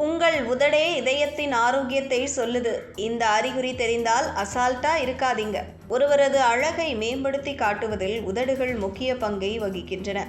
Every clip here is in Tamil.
உங்கள் உதடே இதயத்தின் ஆரோக்கியத்தை சொல்லுது. இந்த அறிகுறி தெரிந்தால் அசால்ட்டா இருக்காதீங்க. ஒருவரது அழகை மேம்படுத்தி காட்டுவதில் உதடுகள் முக்கிய பங்கை வகிக்கின்றன.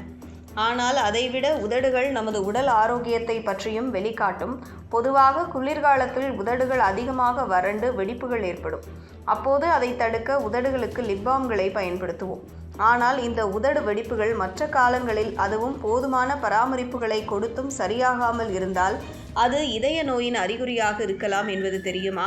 ஆனால் அதைவிட உதடுகள் நமது உடல் ஆரோக்கியத்தை பற்றியும் வெளிக்காட்டும். பொதுவாக குளிர்காலத்தில் உதடுகள் அதிகமாக வறண்டு வெடிப்புகள் ஏற்படும். அப்போது அதை தடுக்க உதடுகளுக்கு லிப்பாம்களை பயன்படுத்துவோம். ஆனால் இந்த உதடு வெடிப்புகள் மற்ற காலங்களில், அதுவும் போதுமான பராமரிப்புகளை கொடுத்தும் சரியாகாமல் இருந்தால் அது இதய நோயின் அறிகுறியாக இருக்கலாம் என்பது தெரியுமா?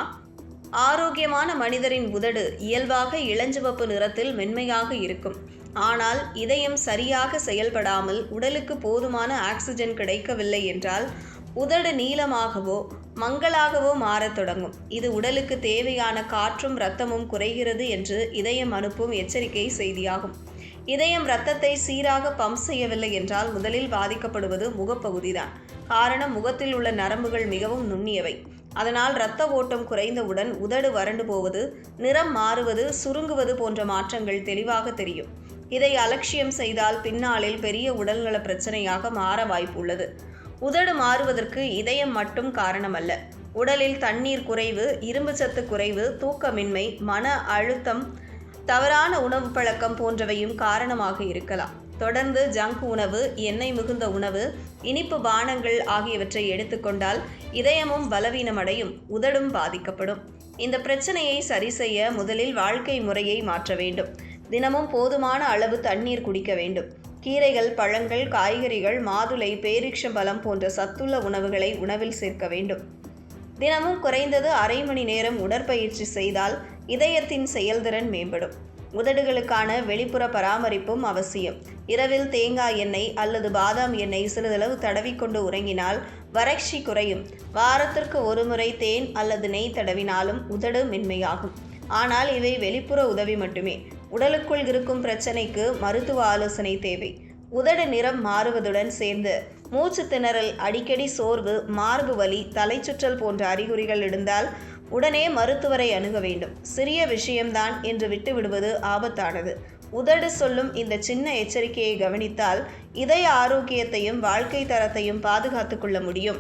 ஆரோக்கியமான மனிதரின் உதடு இயல்பாக இளஞ்சிவப்பு நிறத்தில் மென்மையாக இருக்கும். ஆனால் இதயம் சரியாக செயல்படாமல் உடலுக்கு போதுமான ஆக்சிஜன் கிடைக்கவில்லை என்றால் உதடு நீளமாகவோ மங்கலாகவோ மாறத் தொடங்கும். இது உடலுக்கு தேவையான காற்றும் இரத்தமும் குறைகிறது என்று இதயம் அனுப்பும் எச்சரிக்கை செய்தியாகும். இதயம் இரத்தத்தை சீராக பம்ப் செய்யவில்லை என்றால் முதலில் பாதிக்கப்படுவது முகப்பகுதிதான். காரணம், முகத்தில் உள்ள நரம்புகள் மிகவும் நுண்ணியவை. அதனால் இரத்த ஓட்டம் குறைந்தவுடன் உதடு வறண்டு போவது, நிறம் மாறுவது, சுருங்குவது போன்ற மாற்றங்கள் தெளிவாக தெரியும். இதை அலட்சியம் செய்தால் பின்னாளில் பெரிய உடல்நல பிரச்சனையாக மாற வாய்ப்புள்ளது. உதடு மாறுவதற்கு இதயம் மட்டும் காரணமல்ல. உடலில் தண்ணீர் குறைவு, இரும்புச்சத்து குறைவு, தூக்கமின்மை, மன அழுத்தம், தவறான உணவு பழக்கம் போன்றவையும் காரணமாக இருக்கலாம். தொடர்ந்து ஜங்க் உணவு, எண்ணெய் மிகுந்த உணவு, இனிப்பு பானங்கள் ஆகியவற்றை எடுத்துக்கொண்டால் இதயமும் பலவீனமடையும், உதடும் பாதிக்கப்படும். இந்த பிரச்சனையை சரி செய்ய முதலில் வாழ்க்கை முறையை மாற்ற வேண்டும். தினமும் போதுமான அளவு தண்ணீர் குடிக்க வேண்டும். கீரைகள், பழங்கள், காய்கறிகள், மாதுளை, பேரிச்சம்பழம் போன்ற சத்துள்ள உணவுகளை உணவில் சேர்க்க வேண்டும். தினமும் குறைந்தது அரை மணி நேரம் உடற்பயிற்சி செய்தால் இதயத்தின் செயல்திறன் மேம்படும். உதடுகளுக்கான வெளிப்புற பராமரிப்பும் அவசியம். இரவில் தேங்காய் எண்ணெய் அல்லது பாதாம் எண்ணெய் சிறிதளவு தடவிக்கொண்டு உறங்கினால் வறட்சி குறையும். வாரத்திற்கு ஒரு முறை தேன் அல்லது நெய் தடவினாலும் உதடு மென்மையாகும். ஆனால் இவை வெளிப்புற உதவி மட்டுமே. உடலுக்குள் இருக்கும் பிரச்சனைக்கு மருத்துவ ஆலோசனை தேவை. உதடு நிறம் மாறுவதுடன் சேர்ந்து மூச்சு திணறல், அடிக்கடி சோர்வு, மார்பு வலி, தலைச்சுற்றல் போன்ற அறிகுறிகள் இருந்தால் உடனே மருத்துவரை அணுக வேண்டும். சிறிய விஷயம்தான் என்று விட்டு விடுவது ஆபத்தானது. உதடு சொல்லும் இந்த சின்ன எச்சரிக்கையை கவனித்தால் இதய ஆரோக்கியத்தையும் வாழ்க்கை தரத்தையும் பாதுகாத்துக் கொள்ள முடியும்.